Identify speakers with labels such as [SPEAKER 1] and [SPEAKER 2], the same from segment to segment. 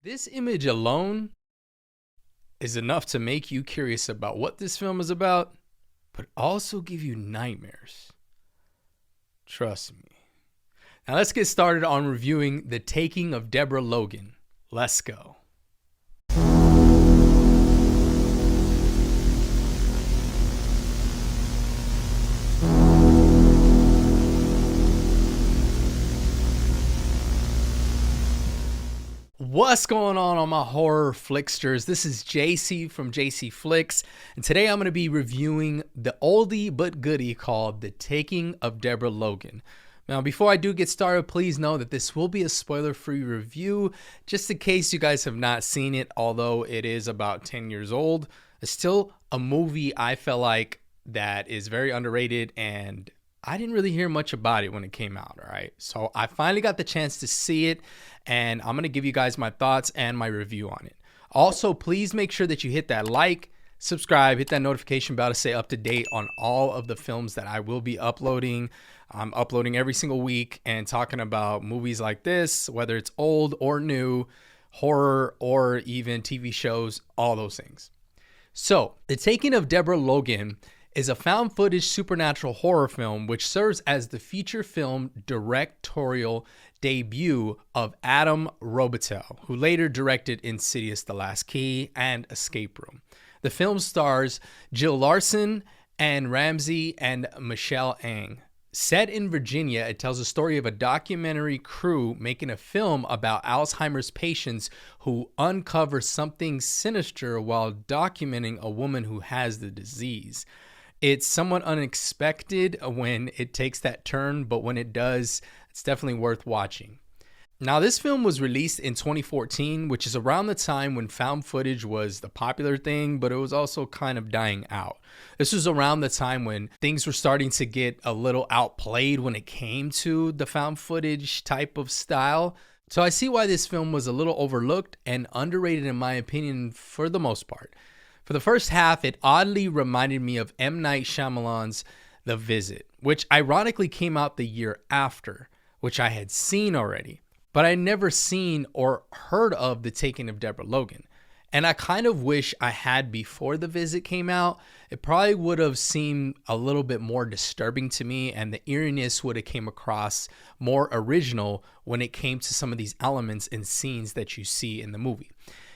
[SPEAKER 1] This image alone is enough to make you curious about what this film is about, but also give you nightmares. Trust me. Now let's get started on reviewing The Taking of Deborah Logan. Let's go. What's going on my horror flicksters? This is Jacey from Jacey Flicks, and today I'm going to be reviewing the oldie but goodie called The Taking of Deborah Logan. Now, before I do get started, please know that this will be a spoiler-free review, just in case you guys have not seen it, although it is about 10 years old. It's still a movie I felt like that is very underrated, and I didn't really hear much about it when it came out, all right? So I finally got the chance to see it, and I'm going to give you guys my thoughts and my review on it. Also, please make sure that you hit that like, subscribe, hit that notification bell to stay up to date on all of the films that I will be uploading. I'm uploading every single week and talking about movies like this, whether it's old or new, horror, or even TV shows, all those things. So, The Taking of Deborah Logan is a found footage supernatural horror film which serves as the feature film directorial debut of Adam Robitel, who later directed Insidious: The Last Key and Escape Room. The film stars Jill Larson and Ramsey and Michelle Ang. Set in Virginia, it tells the story of a documentary crew making a film about Alzheimer's patients who uncover something sinister while documenting a woman who has the disease. It's somewhat unexpected when it takes that turn, but when it does, it's definitely worth watching. Now, this film was released in 2014, which is around the time when found footage was the popular thing, but it was also kind of dying out. This was around the time when things were starting to get a little outplayed when it came to the found footage type of style. So I see why this film was a little overlooked and underrated in my opinion for the most part. For the first half, it oddly reminded me of M. Night Shyamalan's The Visit, which ironically came out the year after, which I had seen already. But I never seen or heard of The Taking of Deborah Logan. And I kind of wish I had before The Visit came out. It probably would have seemed a little bit more disturbing to me, and the eeriness would have came across more original when it came to some of these elements and scenes that you see in the movie.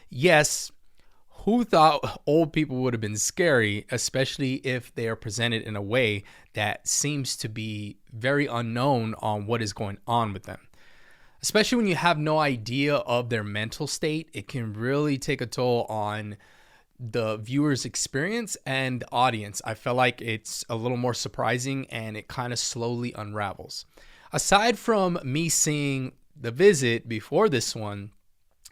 [SPEAKER 1] Yes, who thought old people would have been scary, especially if they are presented in a way that seems to be very unknown on what is going on with them? Especially when you have no idea of their mental state, it can really take a toll on the viewer's experience and the audience. I feel like it's a little more surprising and it kind of slowly unravels. Aside from me seeing The Visit before this one,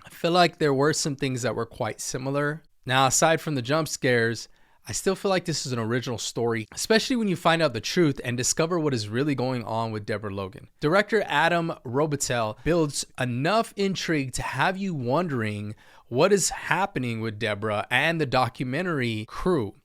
[SPEAKER 1] I feel like there were some things that were quite similar. Now, aside from the jump scares, I still feel like this is an original story, especially when you find out the truth and discover what is really going on with Deborah Logan. Director Adam Robitel builds enough intrigue to have you wondering what is happening with Deborah and the documentary crew.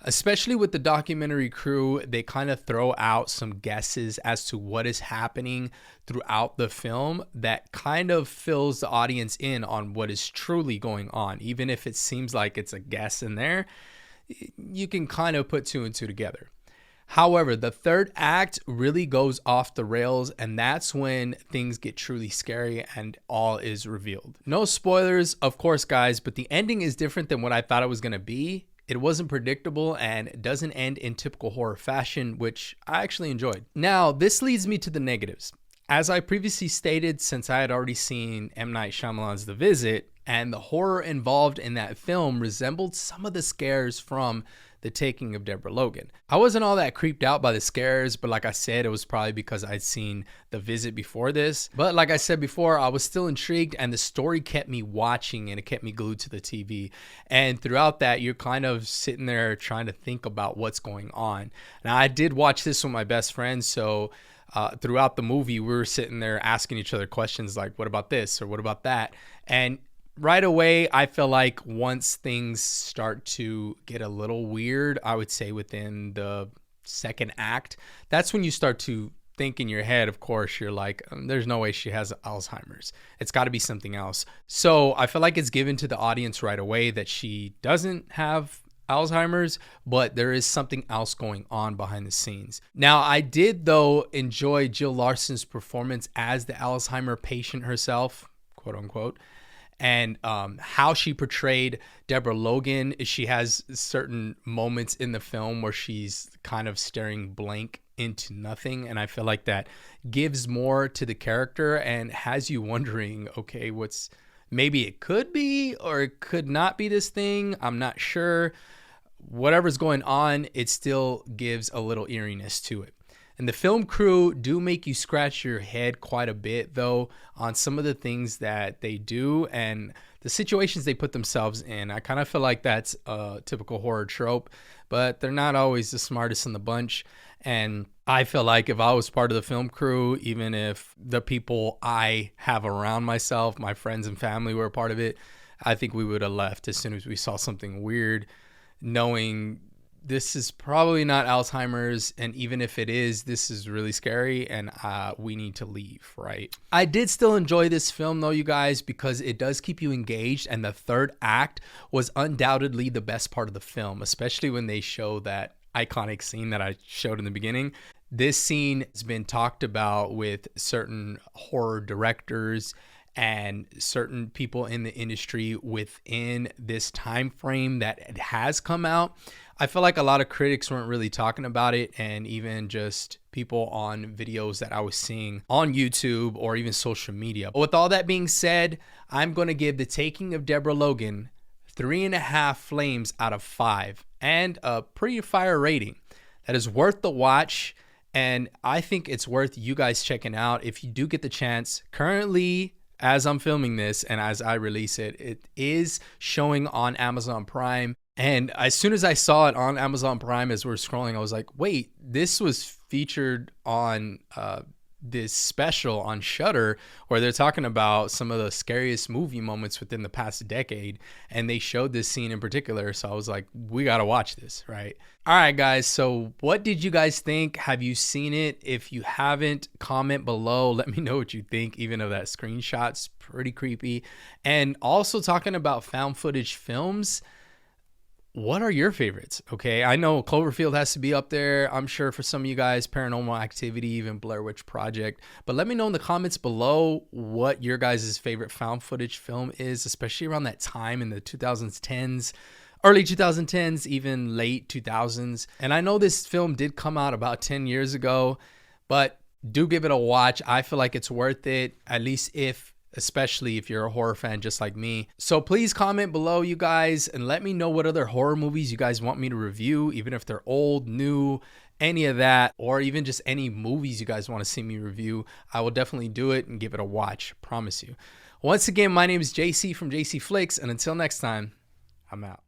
[SPEAKER 1] Especially with the documentary crew, they kind of throw out some guesses as to what is happening throughout the film that kind of fills the audience in on what is truly going on. Even if it seems like it's a guess in there, you can kind of put two and two together. However, the third act really goes off the rails, and that's when things get truly scary and all is revealed. No spoilers, of course, guys, but the ending is different than what I thought it was going to be. It wasn't predictable and it doesn't end in typical horror fashion, which I actually enjoyed. Now, this leads me to the negatives. As I previously stated, since I had already seen M. Night Shyamalan's The Visit, and the horror involved in that film resembled some of the scares from The Taking of Deborah Logan. I wasn't all that creeped out by the scares, but like I said, it was probably because I'd seen The Visit before this. But like I said before, I was still intrigued, and the story kept me watching and it kept me glued to the TV. And throughout that, you're kind of sitting there trying to think about what's going on. Now, I did watch this with my best friend, so throughout the movie, we were sitting there asking each other questions like, what about this or what about that? And right away, I feel like once things start to get a little weird, I would say within the second act, that's when you start to think in your head, of course, you're like, there's no way she has Alzheimer's. It's got to be something else. So I feel like it's given to the audience right away that she doesn't have Alzheimer's, but there is something else going on behind the scenes. Now, I did, though, enjoy Jill Larson's performance as the Alzheimer patient herself, quote unquote, and how she portrayed Deborah Logan. She has certain moments in the film where she's kind of staring blank into nothing, and I feel like that gives more to the character and has you wondering, okay, maybe it could be or it could not be this thing. I'm not sure. Whatever's going on, it still gives a little eeriness to it. And the film crew do make you scratch your head quite a bit, though, on some of the things that they do and the situations they put themselves in. I kind of feel like that's a typical horror trope, but they're not always the smartest in the bunch. And I feel like if I was part of the film crew, even if the people I have around myself, my friends and family, were a part of it, I think we would have left as soon as we saw something weird, knowing this is probably not Alzheimer's, and even if it is, this is really scary, and we need to leave, right? I did still enjoy this film, though, you guys, because it does keep you engaged, and the third act was undoubtedly the best part of the film, especially when they show that iconic scene that I showed in the beginning. This scene has been talked about with certain horror directors and certain people in the industry within this time frame that it has come out. I feel like a lot of critics weren't really talking about it, and even just people on videos that I was seeing on YouTube or even social media. But with all that being said, I'm going to give The Taking of Deborah Logan 3.5 flames out of 5 and a pretty fire rating. That is worth the watch, and I think it's worth you guys checking out if you do get the chance. Currently, as I'm filming this and as I release it, it is showing on Amazon Prime. And as soon as I saw it on Amazon Prime as we're scrolling, I was like, wait, this was featured on this special on Shudder where they're talking about some of the scariest movie moments within the past decade. And they showed this scene in particular. So I was like, we got to watch this, right? All right, guys. So what did you guys think? Have you seen it? If you haven't, comment below. Let me know what you think, even of that screenshot's pretty creepy. And also talking about found footage films, what are your favorites? Okay, I know Cloverfield has to be up there. I'm sure for some of you guys, Paranormal Activity, even Blair Witch Project. But let me know in the comments below what your guys' favorite found footage film is, especially around that time in the 2010s, early 2010s, even late 2000s. And I know this film did come out about 10 years ago, but do give it a watch. I feel like it's worth it, at least especially if you're a horror fan just like me. So please comment below, you guys, and let me know what other horror movies you guys want me to review, even if they're old, new, any of that, or even just any movies you guys want to see me review. I will definitely do it and give it a watch, promise you. Once again, my name is Jacey from Jacey Flicks, and until next time, I'm out.